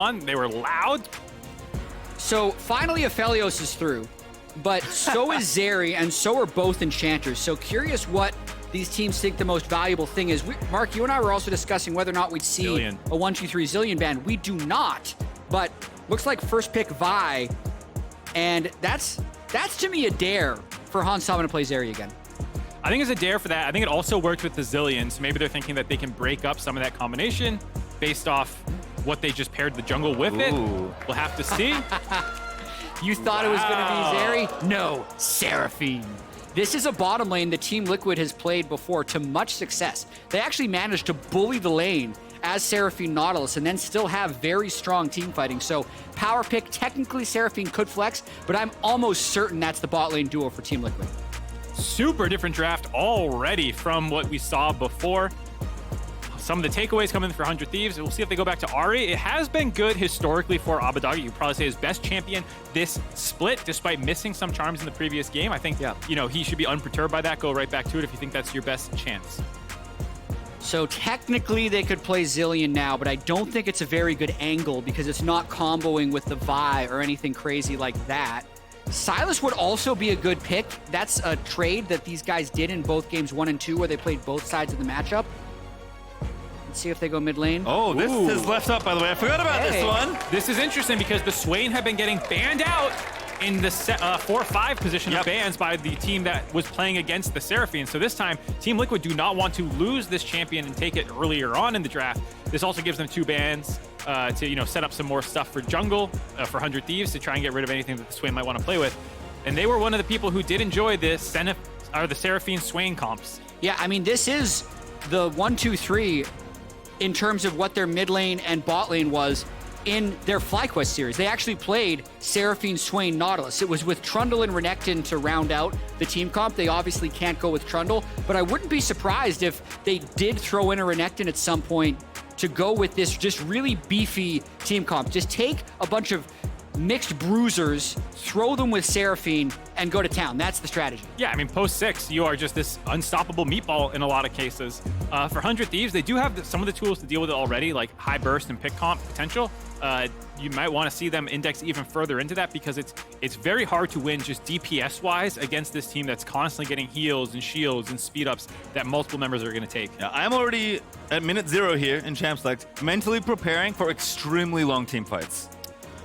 They were loud. So finally Aphelios is through, but so is Zeri, and so are both Enchanters. So curious what these teams think the most valuable thing is. Mark, you and I were also discussing whether or not we'd see Zillion. a 1-2-3 Zillion ban. We do not, but looks like first pick Vi, and that's to me a dare for Hans Salman to play Zeri again. I think it's a dare for that. I think it also worked with the Zillions. So maybe they're thinking that they can break up some of that combination based off what they just paired the jungle with it. We'll have to see. You thought it was going to be Zeri? No, Seraphine. This is a bottom lane that Team Liquid has played before to much success. They actually managed to bully the lane as Seraphine Nautilus and then still have very strong team fighting. So power pick, technically Seraphine could flex, but I'm almost certain that's the bot lane duo for Team Liquid. Super different draft already from what we saw before. Some of the takeaways coming for 100 Thieves. We'll see if they go back to Ahri. It has been good historically for Abbeddage. You could probably say his best champion this split, despite missing some charms in the previous game. I think, you know, he should be unperturbed by that. Go right back to it if you think that's your best chance. So technically they could play Zillion now, but I don't think it's a very good angle because it's not comboing with the Vi or anything crazy like that. Sylas would also be a good pick. That's a trade that these guys did in both games 1 and 2 where they played both sides of the matchup. Let's see if they go mid lane. Oh, this is left up, by the way. I forgot about this one. This is interesting because the Swain have been getting banned out in the 4-5 position of bans by the team that was playing against the Seraphine. So this time, Team Liquid do not want to lose this champion and take it earlier on in the draft. This also gives them 2 bans to, you know, set up some more stuff for jungle, for 100 Thieves to try and get rid of anything that the Swain might want to play with. And they were one of the people who did enjoy the Seraphine Swain comps. Yeah, I mean, this is the 1-2-3 in terms of what their mid lane and bot lane was in their FlyQuest series. They actually played Seraphine, Swain, Nautilus. It was with Trundle and Renekton to round out the team comp. They obviously can't go with Trundle, but I wouldn't be surprised if they did throw in a Renekton at some point to go with this just really beefy team comp. Just take a bunch of mixed bruisers, throw them with Seraphine, and go to town. That's the strategy. Yeah, I mean, post 6, you are just this unstoppable meatball in a lot of cases. For 100 Thieves, they do have some of the tools to deal with it already, like high burst and pick comp potential. You might want to see them index even further into that because it's very hard to win just DPS-wise against this team that's constantly getting heals and shields and speed-ups that multiple members are going to take. Yeah, I'm already at minute 0 here in Champ Select, mentally preparing for extremely long team fights.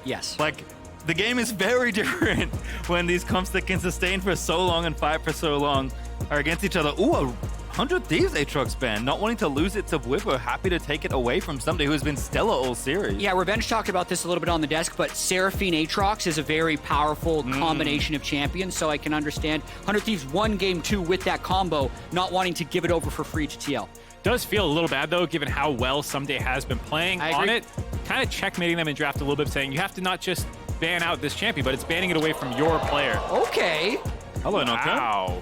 Yes. Like, the game is very different when these comps that can sustain for so long and fight for so long are against each other. Ooh, a 100 Thieves Aatrox ban, not wanting to lose it to Bwipo, happy to take it away from Ssumday who has been stellar all series. Yeah, Revenge talked about this a little bit on the desk, but Seraphine Aatrox is a very powerful combination of champions, so I can understand 100 Thieves won game 2 with that combo, not wanting to give it over for free to TL. Does feel a little bad, though, given how well Ssumday has been playing on it. Kind of checkmating them in draft a little bit, saying you have to not just ban out this champion, but it's banning it away from your player. Okay. Hello, Nocturne. Wow.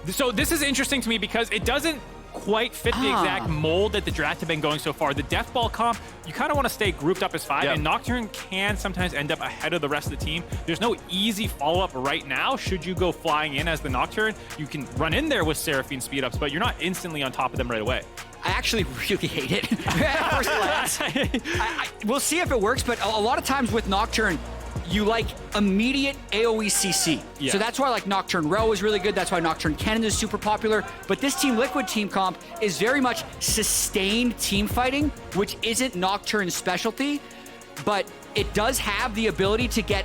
So this is interesting to me because it doesn't quite fit the exact mold that the draft have been going so far. The Death Ball comp, you kind of want to stay grouped up as 5, and Nocturne can sometimes end up ahead of the rest of the team. There's no easy follow-up right now. Should you go flying in as the Nocturne, you can run in there with Seraphine speed-ups, but you're not instantly on top of them right away. I actually really hate it. At first glance. We'll see if it works, but a lot of times with Nocturne, you like immediate AoE CC. Yeah. So that's why like Nocturne Row is really good. That's why Nocturne Cannon is super popular. But this Team Liquid team comp is very much sustained team fighting, which isn't Nocturne's specialty, but it does have the ability to get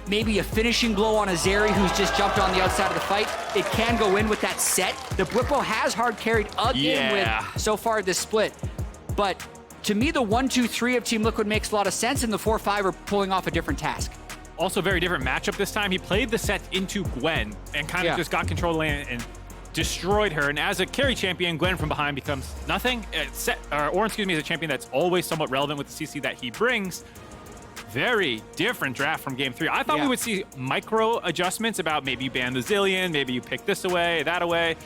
maybe a finishing blow on a Zeri who's just jumped on the outside of the fight. It can go in with that Sett. The Bwipo has hard carried a game with so far this split. But to me, the 1-2-3 of Team Liquid makes a lot of sense, and the 4-5 are pulling off a different task. Also very different matchup this time. He played the Sett into Gwen and kind of just got control of the lane and destroyed her. And as a carry champion, Gwen from behind becomes nothing. Ornn, excuse me, is a champion that's always somewhat relevant with the CC that he brings. Very different draft from game 3. I thought we would see micro adjustments about maybe you ban the Zillion, maybe you pick this away, that away.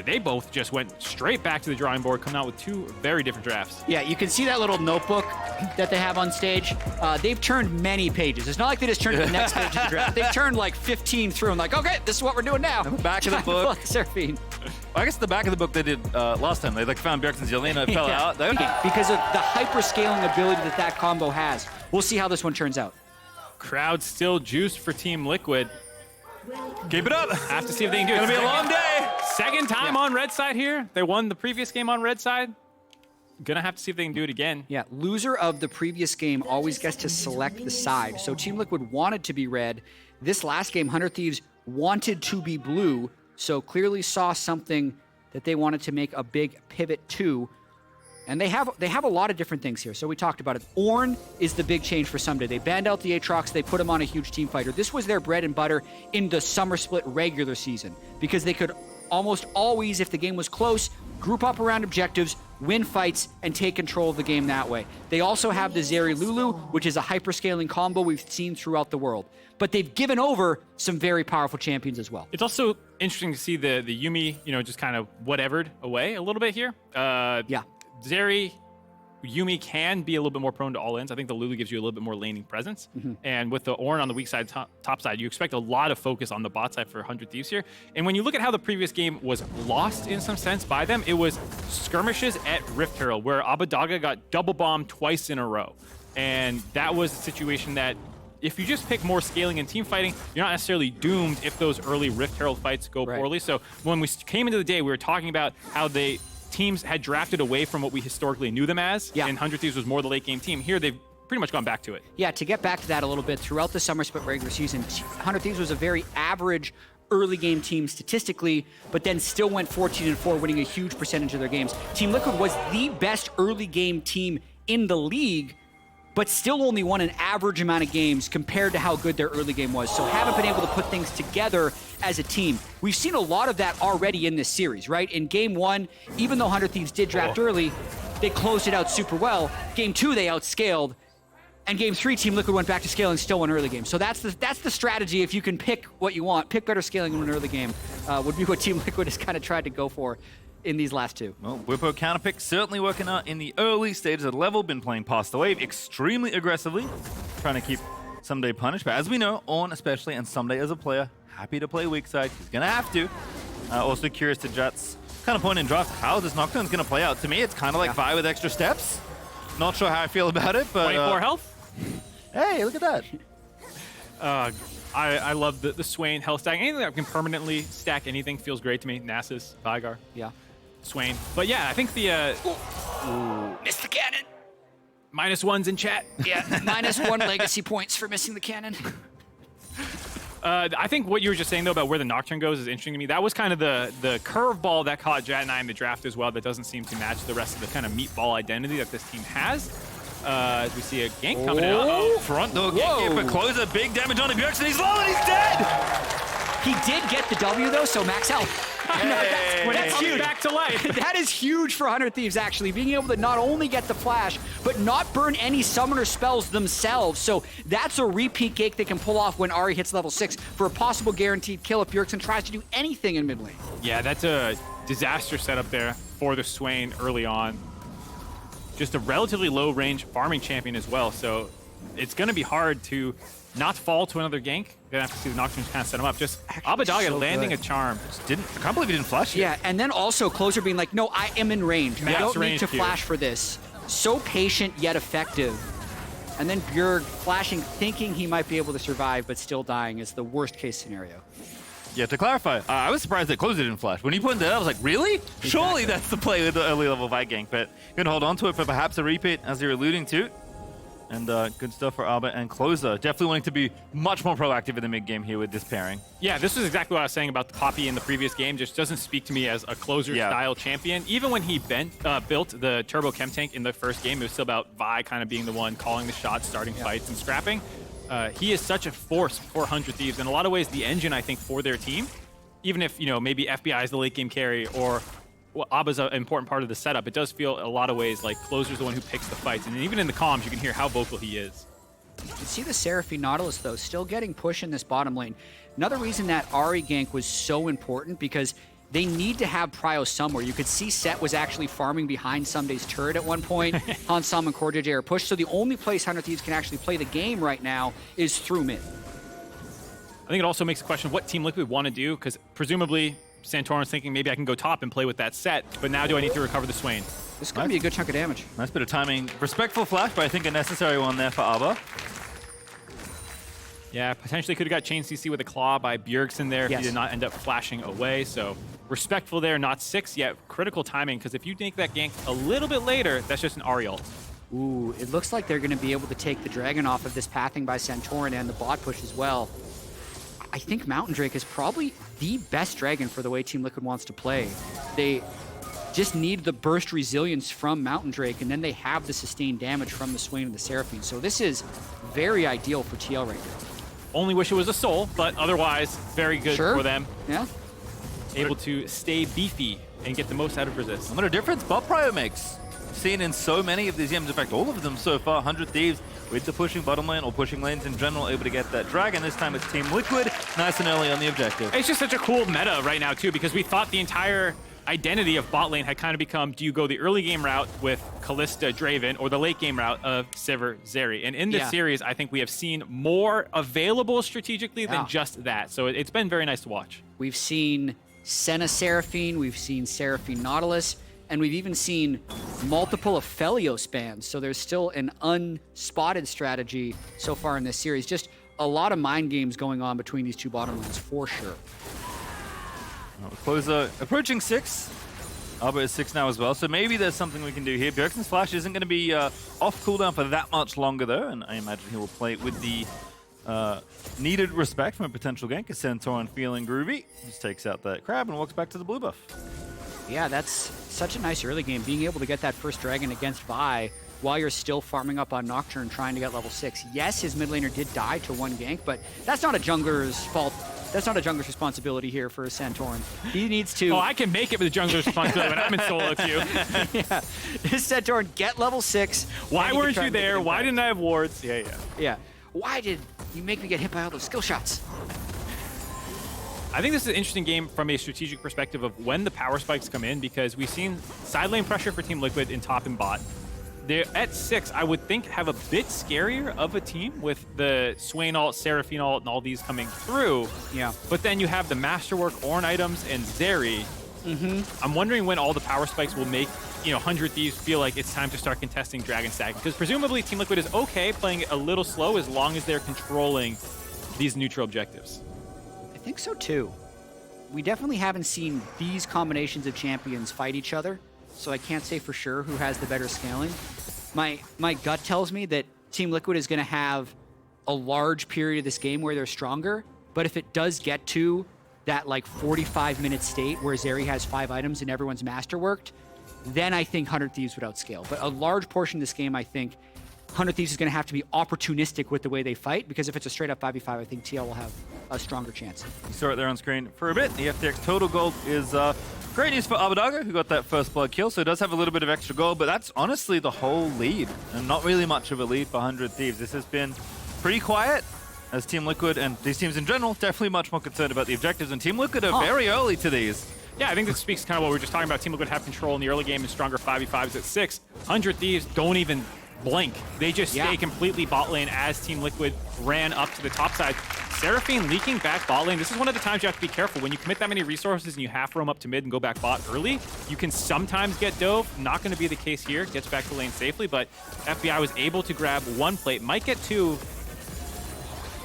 They both just went straight back to the drawing board, coming out with 2 very different drafts. Yeah, you can see that little notebook that they have on stage. They've turned many pages. It's not like they just turned to the next page of the draft. They've turned like 15 through and like, okay, this is what we're doing now. Back to the book. Seraphine. I guess the back of the book they did last time. They like found Bjergsen's Yelena, it fell out. Because of the hyper-scaling ability that combo has. We'll see how this one turns out. Crowd still juiced for Team Liquid. Keep it up. Have to see if they can do it. It's gonna be a long day. Second time on red side here. They won the previous game on red side. Gonna have to see if they can do it again. Yeah, loser of the previous game always gets to select the side. So Team Liquid wanted to be red. This last game, 100 Thieves wanted to be blue, so clearly saw something that they wanted to make a big pivot to. And they have a lot of different things here. So we talked about it. Ornn is the big change for Ssumday. They banned out the Aatrox. They put him on a huge team fighter. This was their bread and butter in the summer split regular season because they could almost always, if the game was close, group up around objectives, win fights, and take control of the game that way. They also have the Zeri Lulu, which is a hyperscaling combo we've seen throughout the world. But they've given over some very powerful champions as well. It's also interesting to see the Yuumi, just kind of whatevered away a little bit here. Yeah. Zeri, Yuumi can be a little bit more prone to all-ins. I think the Lulu gives you a little bit more laning presence. And with the Ornn on the weak side, top side, you expect a lot of focus on the bot side for 100 Thieves here. And when you look at how the previous game was lost in some sense by them, it was skirmishes at Rift Herald, where Abbeddage got double bombed twice in a row. And that was a situation that if you just pick more scaling and team fighting, you're not necessarily doomed if those early Rift Herald fights go poorly. So when we came into the day, we were talking about how teams had drafted away from what we historically knew them as, and 100 Thieves was more the late game team. Here, they've pretty much gone back to it. Yeah, to get back to that a little bit, throughout the summer split regular season, 100 Thieves was a very average early game team statistically, but then still went 14-4, winning a huge percentage of their games. Team Liquid was the best early game team in the league, but still only won an average amount of games compared to how good their early game was. So haven't been able to put things together as a team. We've seen a lot of that already in this series, right? In game one, even though 100 Thieves did draft early, they closed it out super well. Game two, they outscaled. And game three, Team Liquid went back to scaling, still won early game. So that's the strategy. If you can pick what you want, pick better scaling in an early game, would be what Team Liquid has kind of tried to go for in these last two. Well, Bwipo counterpick certainly working out in the early stages of the level. Been playing past the wave extremely aggressively, trying to keep Ssumday punished. But as we know, Ornn especially, and Ssumday as a player, happy to play weak side. He's going to have to. Also curious to Jatt's kind of point in draft. How this Nocturne's going to play out? To me, it's kind of like Vi with extra steps. Not sure how I feel about it, but... 24 health? Hey, look at that. I love the Swain health stack. Anything that can permanently stack anything feels great to me. Nasus, Veigar. Yeah. Swain. But yeah, I think the... Missed the cannon. -1s in chat. Yeah, -1 legacy points for missing the cannon. I think what you were just saying, though, about where the Nocturne goes is interesting to me. That was kind of the curveball that caught Jatt and I in the draft as well that doesn't seem to match the rest of the kind of meatball identity that this team has. As we see a gank coming out. Oh, front door gank, but closer, big damage on Bjergsen. He's low and he's dead! He did get the W, though, so max health. Hey. That's huge. Back to life. That is huge for 100 Thieves, actually. Being able to not only get the flash, but not burn any summoner spells themselves. So that's a repeat gank they can pull off when Ahri hits level 6 for a possible guaranteed kill if Bjergsen tries to do anything in mid lane. Yeah, that's a disaster setup there for the Swain early on. Just a relatively low range farming champion as well, so it's going to be hard to not fall to another gank. You're going to have to see the Nocturne kind of set him up. Just Abbeddage so landing a charm. I can't believe he didn't flash yet. Yeah, and then also Closer being like, no, I am in range. I don't need to flash for this. So patient yet effective. And then Bjerg flashing, thinking he might be able to survive, but still dying is the worst case scenario. Yeah, to clarify, I was surprised that Closer didn't flash. When he pointed that out, I was like, really? Exactly. Surely that's the play with the early level Vi gank, but going to hold on to it for perhaps a repeat, as you're alluding to. And good stuff for Abba and Closer. Definitely wanting to be much more proactive in the mid game here with this pairing. Yeah, this is exactly what I was saying about the Poppy in the previous game. Just doesn't speak to me as a Closer-style champion. Even when he built the Turbo Chem Tank in the first game, it was still about Vi kind of being the one calling the shots, starting fights, and scrapping. He is such a force for 100 Thieves. In a lot of ways, the engine, I think, for their team. Even if, maybe FBI is the late game carry or Abba's an important part of the setup, it does feel a lot of ways like Closer's the one who picks the fights. And even in the comms, you can hear how vocal he is. You can see the Seraphine Nautilus, though, still getting push in this bottom lane. Another reason that Ahri gank was so important because they need to have prio somewhere. You could see Sett was actually farming behind Ssumday's turret at one point. Hansam and CoreJJ are pushed. So the only place 100 Thieves can actually play the game right now is through mid. I think it also makes a question of what Team Liquid want to do, because presumably Santorin's thinking maybe I can go top and play with that Sett, but now do I need to recover the Swain? This is going to be a good chunk of damage. Nice bit of timing. Respectful flash, but I think a necessary one there for Abba. Yeah, potentially could have got chain CC with a claw by Bjergsen there if Yes. he did not end up flashing away. So respectful there, not 6 yet. Critical timing, because if you make that gank a little bit later, that's just an Ahri ult. Ooh, it looks like they're going to be able to take the dragon off of this pathing by Santorin and the bot push as well. I think Mountain Drake is probably the best dragon for the way Team Liquid wants to play. They just need the burst resilience from Mountain Drake, and then they have the sustained damage from the Swain and the Seraphine. So this is very ideal for TL right here. Only wish it was a soul, but otherwise, very good for them. Yeah. Able to stay beefy and get the most out of resist. And what a difference bot prio makes. Seen in so many of these games, in fact, all of them so far. 100 Thieves with the pushing bottom lane or pushing lanes in general, able to get that dragon. This time it's Team Liquid, nice and early on the objective. It's just such a cool meta right now, too, because we thought the entire identity of bot lane had kind of become, do you go the early game route with Kalista Draven or the late game route of Sivir Zeri? And in this series, I think we have seen more available strategically than just that. So it's been very nice to watch. We've seen Senna Seraphine, we've seen Seraphine Nautilus, and we've even seen multiple Aphelios bans. So there's still an unspotted strategy so far in this series. Just a lot of mind games going on between these two bottom lanes, for sure. Closer approaching 6. Abba is 6 now as well, so maybe there's something we can do here. Bjergsen's flash isn't going to be off cooldown for that much longer, though, and I imagine he will play with the needed respect from a potential gank. As Santorin feeling groovy, just takes out that crab and walks back to the blue buff. Yeah, that's such a nice early game, being able to get that first dragon against Vi while you're still farming up on Nocturne trying to get level 6. Yes, his mid laner did die to one gank, but that's not a jungler's fault. That's not a jungler's responsibility here for Santorin. He needs to... Oh, I can make it with the jungler's responsibility when I'm in solo queue. Yeah. Santorin, get level 6. Why weren't you there? Why didn't I have wards? Yeah. Why did you make me get hit by all those skill shots? I think this is an interesting game from a strategic perspective of when the power spikes come in, because we've seen side lane pressure for Team Liquid in top and bot. They're at 6, I would think, have a bit scarier of a team with the Swain ult, Seraphine ult, and all these coming through. Yeah. But then you have the Masterwork, Ornn items, and Zeri. I'm wondering when all the power spikes will make 100 Thieves feel like it's time to start contesting Dragon Stacking. Because presumably Team Liquid is okay playing it a little slow as long as they're controlling these neutral objectives. I think so too. We definitely haven't seen these combinations of champions fight each other, so I can't say for sure who has the better scaling. My gut tells me that Team Liquid is going to have a large period of this game where they're stronger, but if it does get to that like 45-minute state where Zeri has 5 items and everyone's masterworked, then I think 100 Thieves would outscale. But a large portion of this game, I think 100 Thieves is going to have to be opportunistic with the way they fight, because if it's a straight-up 5v5, I think TL will have a stronger chance. You saw it there on screen for a bit. The FTX total gold is great news for Abbeddage, who got that first blood kill, so it does have a little bit of extra gold, but that's honestly the whole lead, and not really much of a lead for 100 Thieves. This has been pretty quiet, as Team Liquid and these teams in general definitely much more concerned about the objectives, and Team Liquid are very early to these. Yeah, I think this speaks kind of what we were just talking about. Team Liquid have control in the early game and stronger 5v5s at 6. 100 Thieves don't even blink. They just stay completely bot lane as Team Liquid ran up to the top side. Seraphine leaking back bot lane. This is one of the times you have to be careful. When you commit that many resources and you half roam up to mid and go back bot early, you can sometimes get dove. Not going to be the case here. Gets back to lane safely, but FBI was able to grab 1 plate. Might get 2.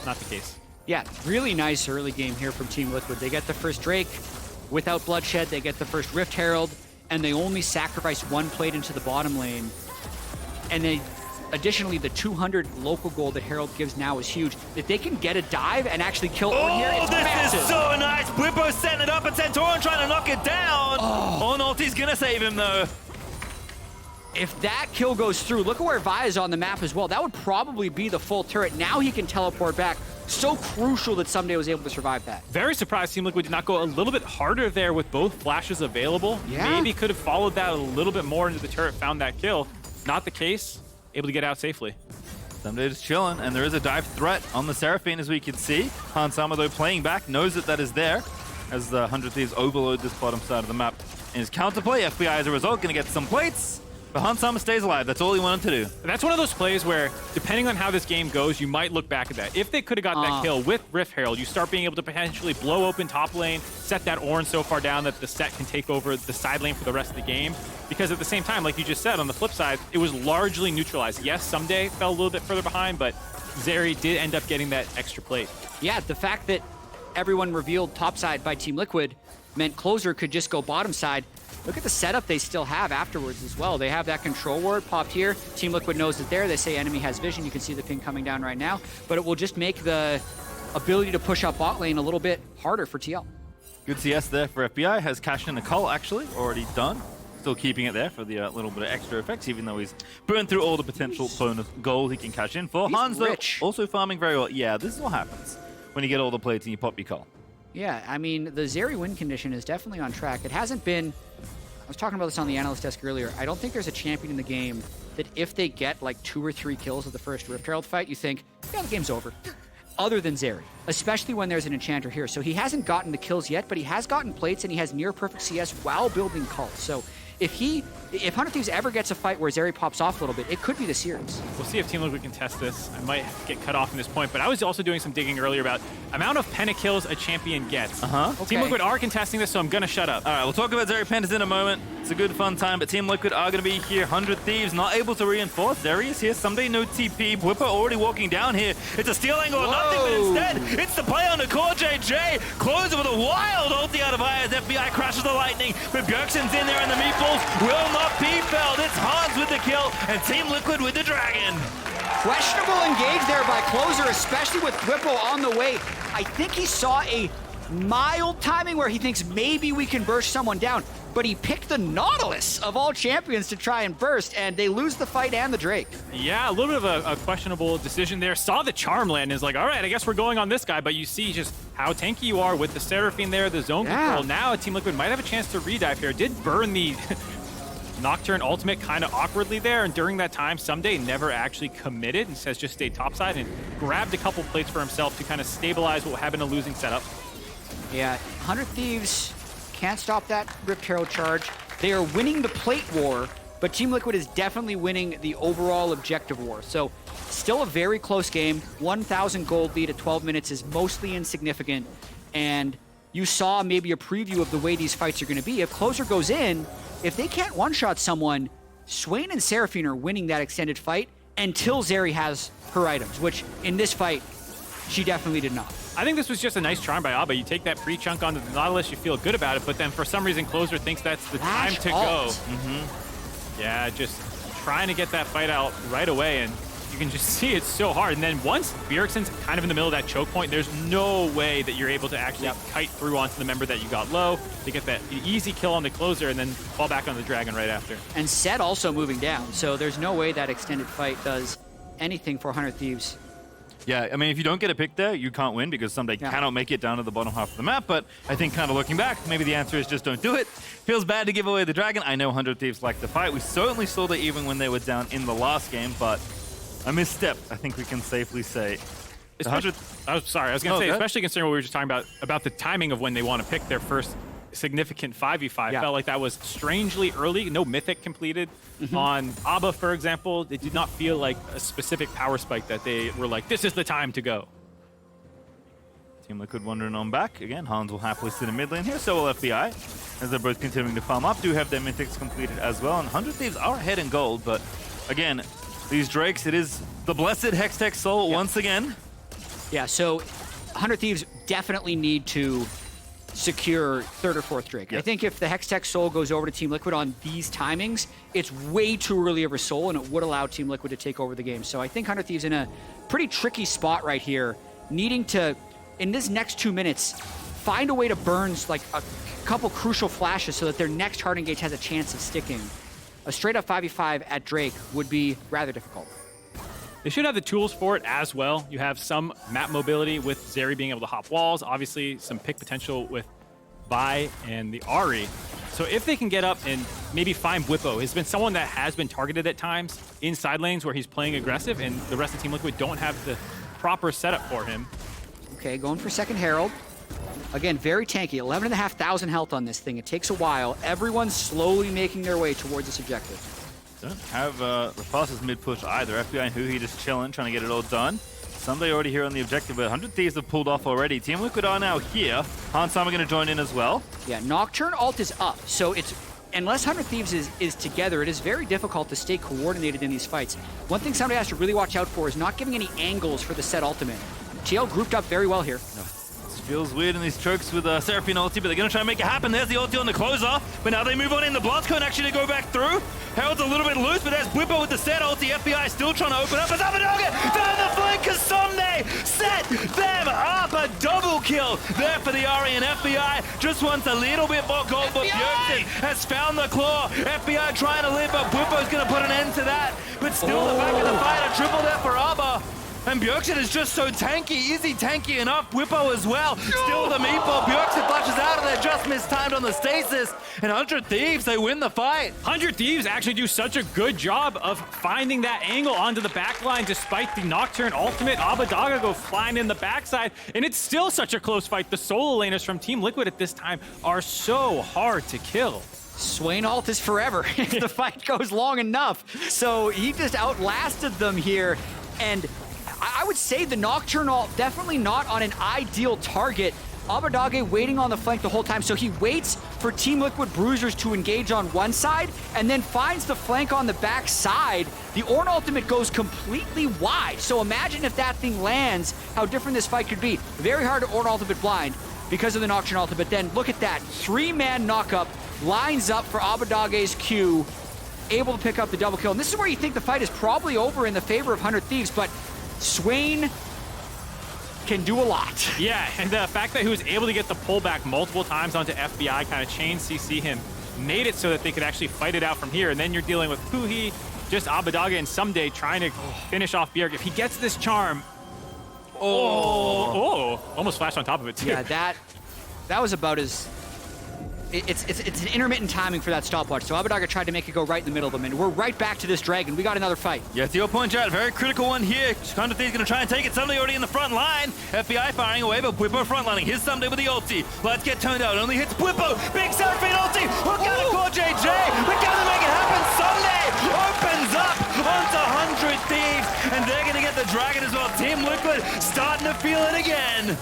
Not the case. Yeah, really nice early game here from Team Liquid. They get the first Drake without bloodshed. They get the first Rift Herald, and they only sacrifice 1 plate into the bottom lane. And they, additionally, the 200 local gold that Herald gives now is huge. If they can get a dive and actually kill Ornn here, it's massive. Is so nice. Bwipo setting it up, and Santorin trying to knock it down. Oh, Naughty's gonna save him though. If that kill goes through, look at where Vi is on the map as well. That would probably be the full turret. Now he can teleport back. So crucial that Ssumday was able to survive that. Very surprised Team Liquid did not go a little bit harder there with both flashes available. Yeah. Maybe could have followed that a little bit more into the turret, found that kill. Not the case. Able to get out safely. Ssumday just chilling, and there is a dive threat on the Seraphine, as we can see. Hansama, though, playing back, knows that that is there, as the 100 Thieves overload this bottom side of the map. In his counterplay, FBI, as a result, going to get some plates, But Hans Sama stays alive. That's all he wanted to do. That's one of those plays where, depending on how this game goes, you might look back at that. If they could have got that kill with Rift Herald, you start being able to potentially blow open top lane, set that Ornn so far down that the Sett can take over the side lane for the rest of the game. Because at the same time, like you just said, on the flip side, it was largely neutralized. Yes, Ssumday fell a little bit further behind, but Zeri did end up getting that extra plate. Yeah, the fact that everyone revealed topside by Team Liquid meant Closer could just go bottom side. Look at the setup they still have afterwards as well. They have that control ward popped here. Team Liquid knows it's there. They say enemy has vision. You can see the ping coming down right now. But it will just make the ability to push up bot lane a little bit harder for TL. Good CS there for FBI. Has cashed in a call, actually, already done. Still keeping it there for the little bit of extra effects, even though he's burned through all the potential bonus gold he can cash in for. Hans, though, also farming very well. Yeah, this is what happens when you get all the plates and you pop your call. Yeah, I mean, the Zeri win condition is definitely on track. It hasn't been... I was talking about this on the analyst desk earlier. I don't think there's a champion in the game that if they get like 2 or 3 kills of the first Rift Herald fight, you think, yeah, the game's over. Other than Zeri, especially when there's an enchanter here. So he hasn't gotten the kills yet, but he has gotten plates and he has near perfect CS while building cults. So if Hunter Thieves ever gets a fight where Zeri pops off a little bit, it could be the series. We'll see if Team Liquid can test this. I might get cut off in this point, but I was also doing some digging earlier about amount of pentakills a champion gets. Okay. Team Liquid are contesting this, so I'm gonna shut up. All right, we'll talk about Zeri pentas in a moment. It's a good fun time, but Team Liquid are going to be here. 100 Thieves not able to reinforce. Zeri is here. Ssumday no TP. Bwipo already walking down here. It's a steal angle or nothing, but instead, it's the play on the CoreJJ. Closer with a wild ulti out of Ahri as FBI crashes the lightning, but Bjergsen's in there and the meatballs will not be felled. It's Hans with the kill and Team Liquid with the dragon. Questionable engage there by Closer, especially with Bwipo on the way. I think he saw a mild timing where he thinks maybe we can burst someone down, but he picked the Nautilus of all champions to try and burst, and they lose the fight and the Drake. Yeah, a little bit of a questionable decision there. Saw the charm land and is like, all right, I guess we're going on this guy, but you see just how tanky you are with the Seraphine there, the zone control. Now Team Liquid might have a chance to redive here. Did burn the Nocturne ultimate kind of awkwardly there, and during that time, Ssumday never actually committed and says just stayed topside and grabbed a couple plates for himself to kind of stabilize what had been a losing setup. Yeah, 100 Thieves can't stop that Rift Herald charge. They are winning the plate war, but Team Liquid is definitely winning the overall objective war. So still a very close game. 1,000 gold lead at 12 minutes is mostly insignificant, and you saw maybe a preview of the way these fights are going to be. If Closer goes in, if they can't one-shot someone, Swain and Seraphine are winning that extended fight until Zeri has her items, which in this fight, she definitely did not. I think this was just a nice charm by Abba. You take that pre-chunk onto the Nautilus, you feel good about it, but then for some reason, Closer thinks that's the time to go. Yeah, just trying to get that fight out right away, and you can just see it's so hard. And then once Bjergsen's kind of in the middle of that choke point, there's no way that you're able to actually kite through onto the member that you got low to get that easy kill on the Closer and then fall back on the dragon right after. And Sett also moving down, so there's no way that extended fight does anything for 100 Thieves. Yeah, I mean, if you don't get a pick there, you can't win because Ssumday cannot make it down to the bottom half of the map. But I think kind of looking back, maybe the answer is just don't do it. Feels bad to give away the dragon. I know 100 Thieves like to fight. We certainly saw that even when they were down in the last game, but a misstep, I think we can safely say. I was going to say, especially considering what we were just talking about the timing of when they want to pick their first significant 5v5. Felt like that was strangely early. No mythic completed. On Abba, for example, it did not feel like a specific power spike that they were like, this is the time to go. Team Liquid wandering on back. Again, Hans will happily sit in mid lane here, so will FBI, as they're both continuing to farm up. Do have their mythics completed as well, and 100 Thieves are ahead in gold, but again, these Drakes, it is the blessed hextech soul once again. Yeah, so 100 Thieves definitely need to secure third or fourth Drake. I think if the hextech soul goes over to Team Liquid on these timings, it's way too early of a soul, and it would allow Team Liquid to take over the game. So I think 100 Thieves in a pretty tricky spot right here, needing to, in this next 2 minutes, find a way to burn like a couple crucial flashes so that their next hard engage has a chance of sticking. A straight-up 5v5 at Drake would be rather difficult. They should have the tools for it as well. You have some map mobility with Zeri being able to hop walls, obviously some pick potential with Vi and the Ahri. So if they can get up and maybe find Bwipo, he's been someone that has been targeted at times in side lanes where he's playing aggressive and the rest of Team Liquid don't have the proper setup for him. Okay, going for second Herald. Again, very tanky, 11,500 health on this thing. It takes a while. Everyone's slowly making their way towards this objective. Don't have the fastest mid push either. FBI and Huhi just chilling, trying to get it all done. Ssumday already here on the objective, but 100 Thieves have pulled off already. Team Liquid are now here. Hansam are going to join in as well. Yeah, Nocturne ult is up, so it's unless 100 Thieves is together, it is very difficult to stay coordinated in these fights. One thing somebody has to really watch out for is not giving any angles for the Sett ultimate. TL grouped up very well here. Feels weird in these chokes with Seraphine ulti, but they're going to try and make it happen. There's the ulti on the closer, but now they move on in. The blast cone actually to go back through. Herald's a little bit loose, but there's Bwipo with the Sett ulti. FBI still trying to open up. It's Abbeddage down the flank. Ssumday set them up. A double kill there for the Ahri, and FBI just wants a little bit more gold, but Bjergsen has found the claw. FBI trying to live, but Bwipo's going to put an end to that. But still the back of the fight, a triple there for Abba. And Bjergsen is just so tanky. Is he tanky enough? Bwipo as well. Still the meatball. Bjergsen flashes out of there, just mistimed on the stasis. And 100 Thieves, they win the fight. 100 Thieves actually do such a good job of finding that angle onto the backline despite the Nocturne ultimate. Abbeddage go flying in the backside, and it's still such a close fight. The solo laners from Team Liquid at this time are so hard to kill. Swain ult is forever if the fight goes long enough. So he just outlasted them here, and I would say the Nocturne ult definitely not on an ideal target. Abbeddage waiting on the flank the whole time, so he waits for Team Liquid Bruisers to engage on one side and then finds the flank on the back side. The Ornn ultimate goes completely wide, so imagine if that thing lands, how different this fight could be. Very hard to Ornn ultimate blind because of the Nocturne ultimate. Then look at that, 3-man knockup, lines up for Abeddage's Q, able to pick up the double kill. And this is where you think the fight is probably over in the favor of 100 Thieves, but Swain can do a lot. Yeah, and the fact that he was able to get the pullback multiple times onto FBI, kind of chain CC him, made it so that they could actually fight it out from here. And then you're dealing with Huhi, just Abbeddage and Ssumday trying to finish off Bjerg. If he gets this charm, almost flashed on top of it too. Yeah, that was about as... It's an intermittent timing for that stopwatch. So Abbeddage tried to make it go right in the middle of them, and we're right back to this dragon. We got another fight. Yeah, to your point, Jatt, very critical one here. 100 Thieves going to try and take it. Ssumday already in the front line. FBI firing away, but Bwipo frontlining. Here's Ssumday with the ulti. Let's get turned out. Only hits Bwipo. Big Seraphine ulti. Look out of CoreJJ. We're going to make it happen. Ssumday opens up onto 100 Thieves, and they're going to get the dragon as well. Team Liquid starting to feel it again.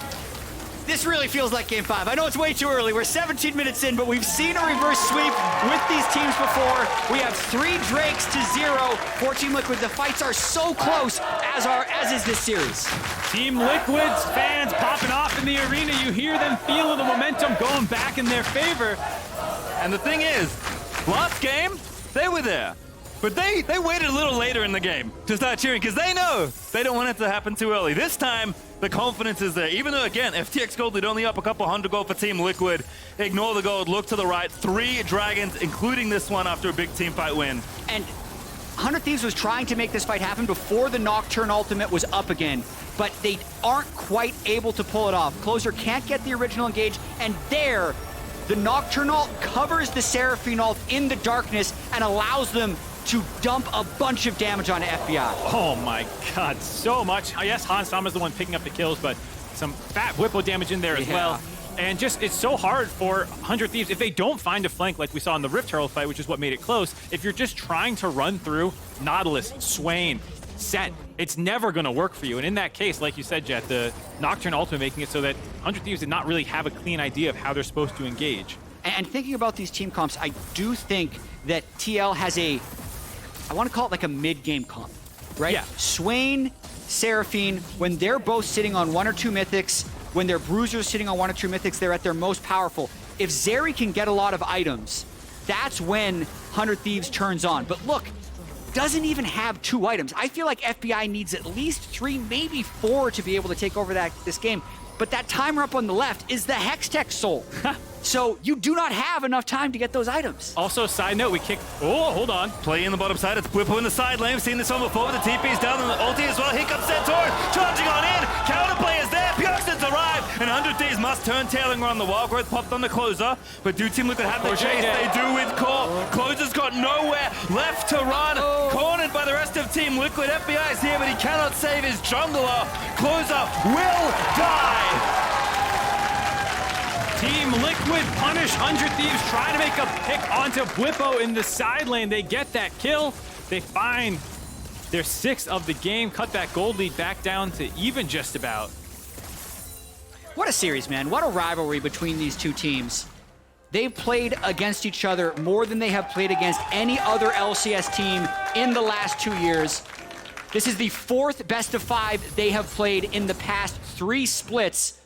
This really feels like Game 5. I know it's way too early. We're 17 minutes in, but we've seen a reverse sweep with these teams before. We have 3 Drakes to 0 for Team Liquid. The fights are so close, as is this series. Team Liquid's fans popping off in the arena. You hear them feeling the momentum going back in their favor. And the thing is, last game, they were there. But they waited a little later in the game to start cheering because they know they don't want it to happen too early. This time, the confidence is there. Even though, again, FTX Gold, they'd only up a couple 100 gold for Team Liquid. Ignore the gold, look to the right. 3 dragons, including this one after a big team fight win. And 100 Thieves was trying to make this fight happen before the Nocturne ultimate was up again, but they aren't quite able to pull it off. Closer can't get the original engage, and there, the Nocturne ult covers the Seraphine ult in the darkness and allows them to dump a bunch of damage onto FBI. Oh my god, so much. Yes, Hansam is the one picking up the kills, but some fat Bwipo damage in there as well. And just, it's so hard for 100 Thieves. If they don't find a flank like we saw in the Rift Herald fight, which is what made it close, if you're just trying to run through Nautilus, Swain, Sett, it's never going to work for you. And in that case, like you said, Jatt, the Nocturne ultimate making it so that 100 Thieves did not really have a clean idea of how they're supposed to engage. And thinking about these team comps, I do think that TL has I want to call it like a mid-game comp, right? Yeah. Swain, Seraphine, when they're both sitting on 1 or 2 mythics, when their bruisers sitting on 1 or 2 mythics, they're at their most powerful. If Zeri can get a lot of items, that's when 100 Thieves turns on. But look, doesn't even have 2 items. I feel like FBI needs at least 3, maybe 4 to be able to take over this game. But that timer up on the left is the hextech soul. So you do not have enough time to get those items. Also, side note, we kicked... Oh, hold on. Play in the bottom side. It's Bwipo in the side lane. We've seen this one before with the TPs down on the ulti as well. Here comes Santorin, charging on in. Counterplay is there. Bjergsen's arrived. And 100 Thieves must turn tailing around the Wild Growth. Popped on the closer. But do Team Liquid have the chase? They do with Core. Closer's got nowhere left to run. Cornered by the rest of Team Liquid. FBI is here, but he cannot save his jungler. Closer will die. Team Liquid punish 100 Thieves, trying to make a pick onto Bwipo in the side lane. They get that kill. They find their 6th of the game, cut that gold lead back down to even just about. What a series, man. What a rivalry between these two teams. They've played against each other more than they have played against any other LCS team in the last 2 years. This is the 4th best of 5 they have played in the past 3 splits.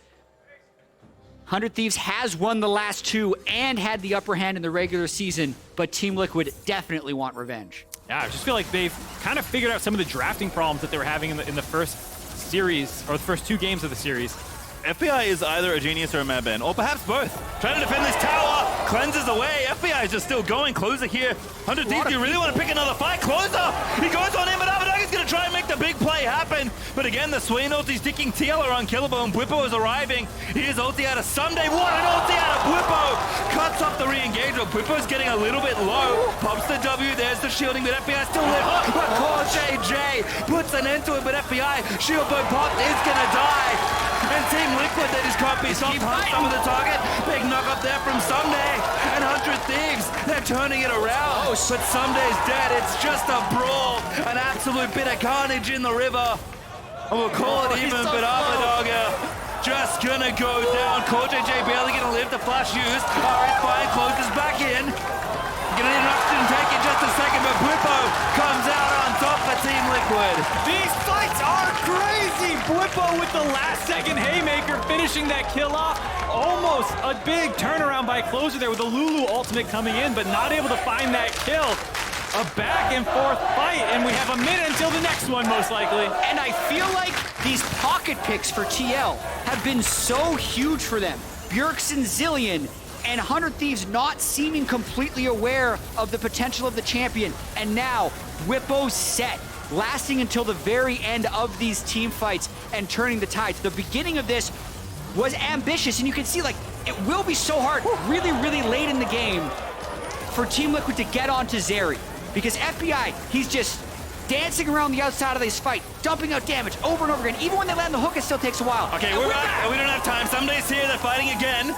100 Thieves has won the last 2 and had the upper hand in the regular season, but Team Liquid definitely want revenge. Yeah, I just feel like they've kind of figured out some of the drafting problems that they were having in the first series, or the first 2 games of the series. FBI is either a genius or a madman, or perhaps both. Trying to defend this tower, cleanses away. FBI is just still going. Closer here. 100 Thieves, do you really want to pick another fight? Closer! He goes on in, but Abbeddage is going to try and make the big play happen. But again, the Swain ulti's ticking. TL are unkillable, and Bwipo is arriving. He is ulti out of Ssumday. What an ulti out of Bwipo! Cuts off the re-engage, but Bwipo's getting a little bit low. Pops the W, there's the shielding, but FBI still live. But CoreJJ puts an end to it, but FBI, shield bow popped, is going to die. And Team Liquid, they just can't be stopped. Hunt some of the target. Big knock up there from Ssumday. And 100 Thieves, they're turning it around. But Ssumday's dead. It's just a brawl. An absolute bit of carnage in the river. And we'll call it even, but Abbeddage just gonna go down. CoreJJ barely gonna live. The flash used. Ahri fine, closes back in. Gonna need an oxygen take in just a second, but Bwipo comes out on top for Team Liquid. These fights are crazy! Bwipo with the last-second haymaker, finishing that kill off. Almost a big turnaround by Closer there with the Lulu ultimate coming in, but not able to find that kill. A back-and-forth fight, and we have a minute until the next one, most likely. And I feel like these pocket picks for TL have been so huge for them. Bjergsen, Zillion, and 100 Thieves not seeming completely aware of the potential of the champion. And now, Bwipo's Sett, lasting until the very end of these team fights and turning the tides. The beginning of this was ambitious, and you can see, like, it will be so hard really, really late in the game for Team Liquid to get onto Zeri. Because FBI, he's just dancing around the outside of this fight, dumping out damage over and over again. Even when they land the hook, it still takes a while. Okay, we're back. We don't have time. Ssumday's here. They're fighting again.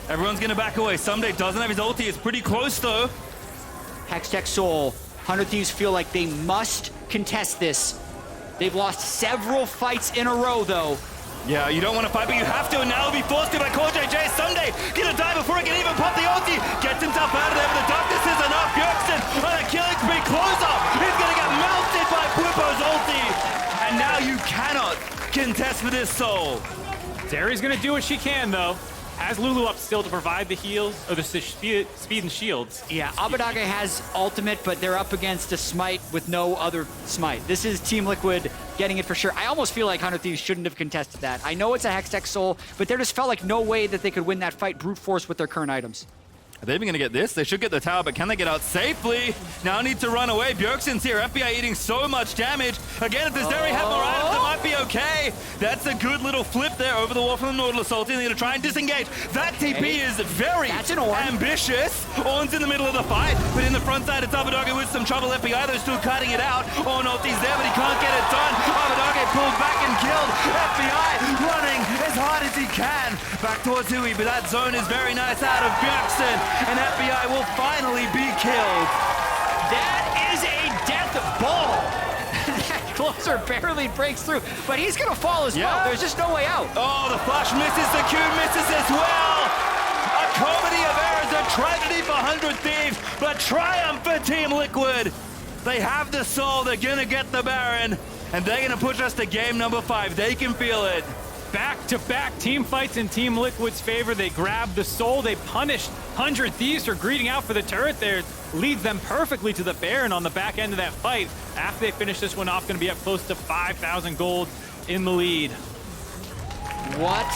Everyone's gonna back away. Ssumday doesn't have his ulti. It's pretty close though. Hextech Soul. 100 Thieves feel like they must contest this. They've lost several fights in a row though. Yeah, you don't want to fight, but you have to, and now he'll be forced to by CoreJJ. Ssumday gonna die before he can even pop the ulti. Gets himself out of there, but the darkness is enough. Bjergsen on a killing spree. Closer. He's gonna get melted by Bwipo's ulti. And now you cannot contest for this soul. Zeri's gonna do what she can though. Has Lulu up still to provide the heals, or the speed and shields. Yeah, Abbeddage has ultimate, but they're up against a smite with no other smite. This is Team Liquid getting it for sure. I almost feel like 100 Thieves shouldn't have contested that. I know it's a Hextech Soul, but there just felt like no way that they could win that fight brute force with their current items. Are they even going to get this? They should get the tower, but can they get out safely? Now need to run away. Bjergsen's here. FBI eating so much damage. Again, if the Zeri have more items, it might be okay. That's a good little flip there over the wall from the Nautilus ulti. They're going to try and disengage. That TP is very ambitious. Ornn's in the middle of the fight, but in the front side, it's Abbeddage with some trouble. FBI, though, still cutting it out. Ornn ulti's there, but he can't get it done. Abbeddage pulled back and killed. FBI running as hard as he can. Back towards Huhi, but that zone is very nice out of Bjergsen. And FBI will finally be killed. That is a death ball. That Closer barely breaks through, but he's gonna fall as well. There's just no way out. Oh, the flash misses, the Q misses as well. A comedy of errors, a tragedy for 100 Thieves, but triumph for Team Liquid. They have the soul, they're gonna get the Baron, and they're gonna push us to game number 5. They can feel it. Back-to-back team fights in Team Liquid's favor. They grab the soul. They punish 100 Thieves for greeting out for the turret there. Leads them perfectly to the Baron on the back end of that fight. After they finish this one off, going to be up close to 5,000 gold in the lead. What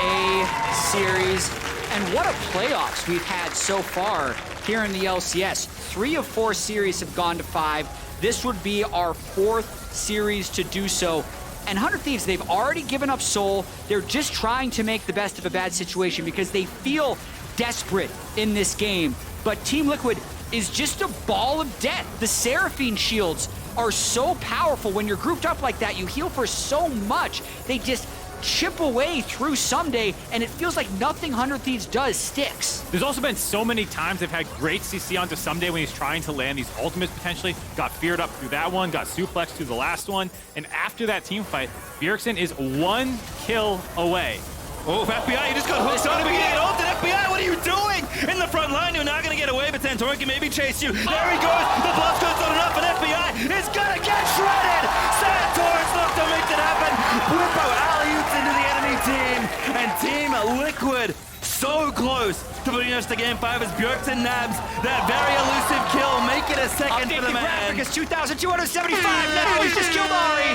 a series, and what a playoffs we've had so far here in the LCS. 3 of 4 series have gone to 5. This would be our 4th series to do so. And 100 Thieves, they've already given up soul. They're just trying to make the best of a bad situation because they feel desperate in this game. But Team Liquid is just a ball of death. The Seraphine shields are so powerful. When you're grouped up like that, you heal for so much. They just chip away through Ssumday, and it feels like nothing 100 Thieves does sticks. There's also been so many times they've had great CC onto Ssumday when he's trying to land these ultimates potentially. Got feared up through that one, got suplexed through the last one, and after that team fight, Bjergsen is 1 kill away. Oh, FBI, you just got hooked on the beginning. Oh, FBI, what are you doing? In the front line, you're not going to get away, but Santorin can maybe chase you. There he goes. The blast goes not enough, and FBI is going to get shredded. Santorin's not going to make it happen. Bwipo alley-oops into the enemy team, and Team Liquid so close to putting us to game 5 as Bjergsen nabs that very elusive kill. Make it a second for the man. Graphic is 2,275. Now he's just killed Ahri.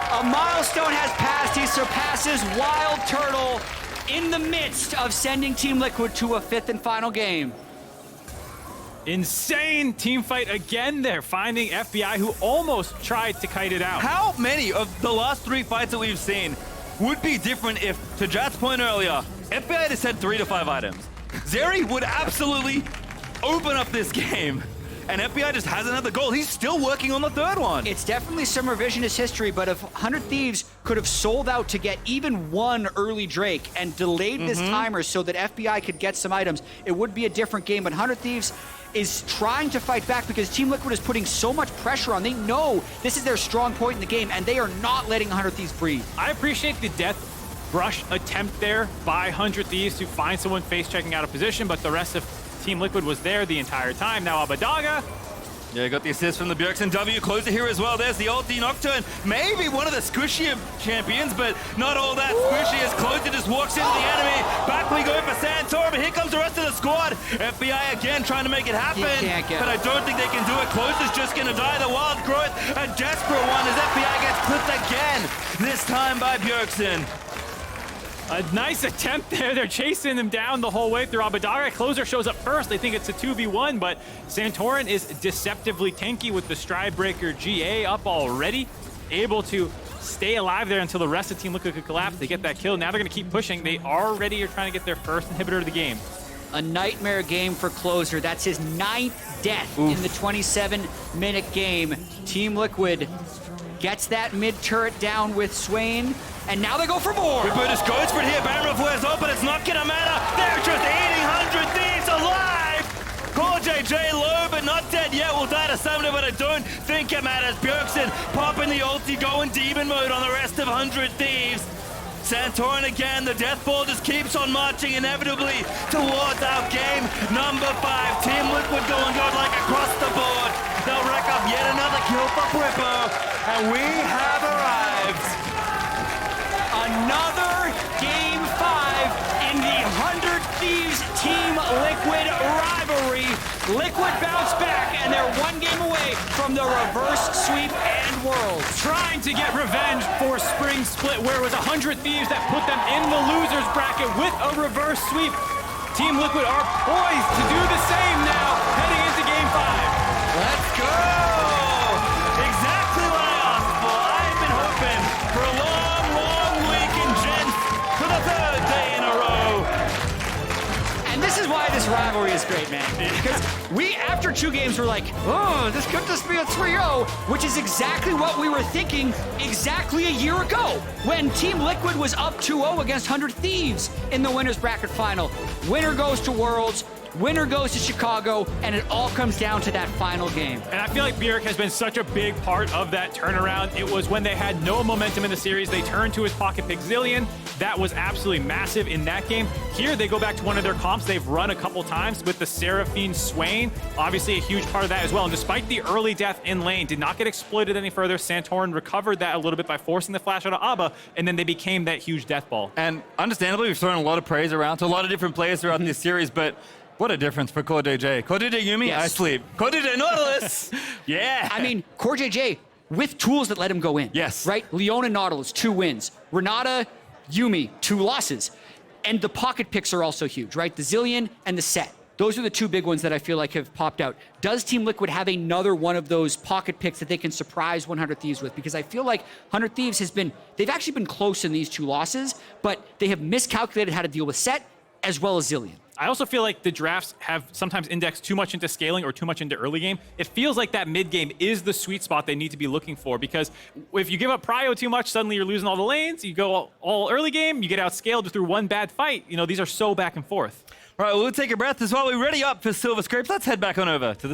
A milestone has passed. He surpasses Wild Turtle in the midst of sending Team Liquid to a 5th and final game. Insane team fight again there, finding FBI, who almost tried to kite it out. How many of the last 3 fights that we've seen would be different if, to Jatt's point earlier, FBI had said 3 to 5 items? Zeri would absolutely open up this game. And FBI just hasn't had the goal. He's still working on the 3rd one. It's definitely some revisionist history, but if 100 Thieves could have sold out to get even 1 early Drake and delayed this timer so that FBI could get some items, it would be a different game. But 100 Thieves is trying to fight back because Team Liquid is putting so much pressure on. They know this is their strong point in the game, and they are not letting 100 Thieves breathe. I appreciate the death brush attempt there by 100 Thieves to find someone face-checking out of position, but the rest of Team Liquid was there the entire time. Now Abbeddage. Yeah, got the assist from the Bjergsen W. Closer here as well. There's the ulti Nocturne. Maybe one of the squishier champions, but not all that squishy as Closer just walks into the enemy. Back we go for Santorin, but here comes the rest of the squad. FBI again trying to make it happen, but I don't think they can do it. Closer's just going to die. The wild growth, a desperate one as FBI gets clipped again, this time by Bjergsen. A nice attempt there. They're chasing them down the whole way through Abbeddage. Closer shows up first. They think it's a 2v1, but Santorin is deceptively tanky with the Stride Breaker GA up already. Able to stay alive there until the rest of Team Liquid could collapse. They get that kill. Now they're going to keep pushing. They already are trying to get their first inhibitor of the game. A nightmare game for Closer. That's his 9th death in the 27-minute game. Team Liquid gets that mid-turret down with Swain, and now they go for more. Bwipo just goes for it here. Baron flares up, but it's not gonna matter. They're just eating 100 Thieves alive. CoreJJ low, but not dead yet. Will die to Ssumday, but I don't think it matters. Bjergsen popping the ulti, going demon mode on the rest of 100 Thieves. Santorin again, the death ball just keeps on marching inevitably towards our game number 5. Team Liquid going godlike across the board. They'll rack up yet another kill for Bwipo, and we have arrived. Another game 5 in the 100 Thieves Team Liquid rivalry. Liquid bounce back, and they're 1 game away from the reverse sweep and Worlds. Trying to get revenge for Spring Split, where it was 100 Thieves that put them in the losers bracket with a reverse sweep. Team Liquid are poised to do the same now, heading into game 5. Let's go! Exactly what I asked for. I've been hoping for a long, long week in Gen for the 3rd day in a row. And this is why this rivalry is great, man. Because we, after 2 games, were like, oh, this could just be a 3-0, which is exactly what we were thinking exactly a year ago when Team Liquid was up 2-0 against 100 Thieves in the winners bracket final. Winner goes to Worlds. Winner goes to Chicago, and it all comes down to that final game. And I feel like Bjerg has been such a big part of that turnaround. It was when they had no momentum in the series, they turned to his pocket pick Zilean. That was absolutely massive in that game. Here, they go back to one of their comps they've run a couple times with the Seraphine Swain. Obviously, a huge part of that as well. And despite the early death in lane, did not get exploited any further. Santorin recovered that a little bit by forcing the flash out of Abba, and then they became that huge death ball. And understandably, we've thrown a lot of praise around to a lot of different players throughout this series, but what a difference for CoreJJ. CoreJJ Yuumi, Yes. I sleep. CoreJJ Nautilus, yeah. I mean, CoreJJ with tools that let him go in. Yes. Right? Leon and Nautilus, 2 wins. Renata, Yuumi, 2 losses. And the pocket picks are also huge, right? The Zilean and the Sett. Those are the 2 big ones that I feel like have popped out. Does Team Liquid have another one of those pocket picks that they can surprise 100 Thieves with? Because I feel like 100 Thieves they've actually been close in these 2 losses, but they have miscalculated how to deal with Sett as well as Zilean. I also feel like the drafts have sometimes indexed too much into scaling or too much into early game. It feels like that mid game is the sweet spot they need to be looking for, because if you give up prio too much, suddenly you're losing all the lanes. You go all early game, you get outscaled through one bad fight. You know, these are so back and forth. All right, we'll take a breath as well. We're ready up for Silver Scrapes. Let's head back on over to the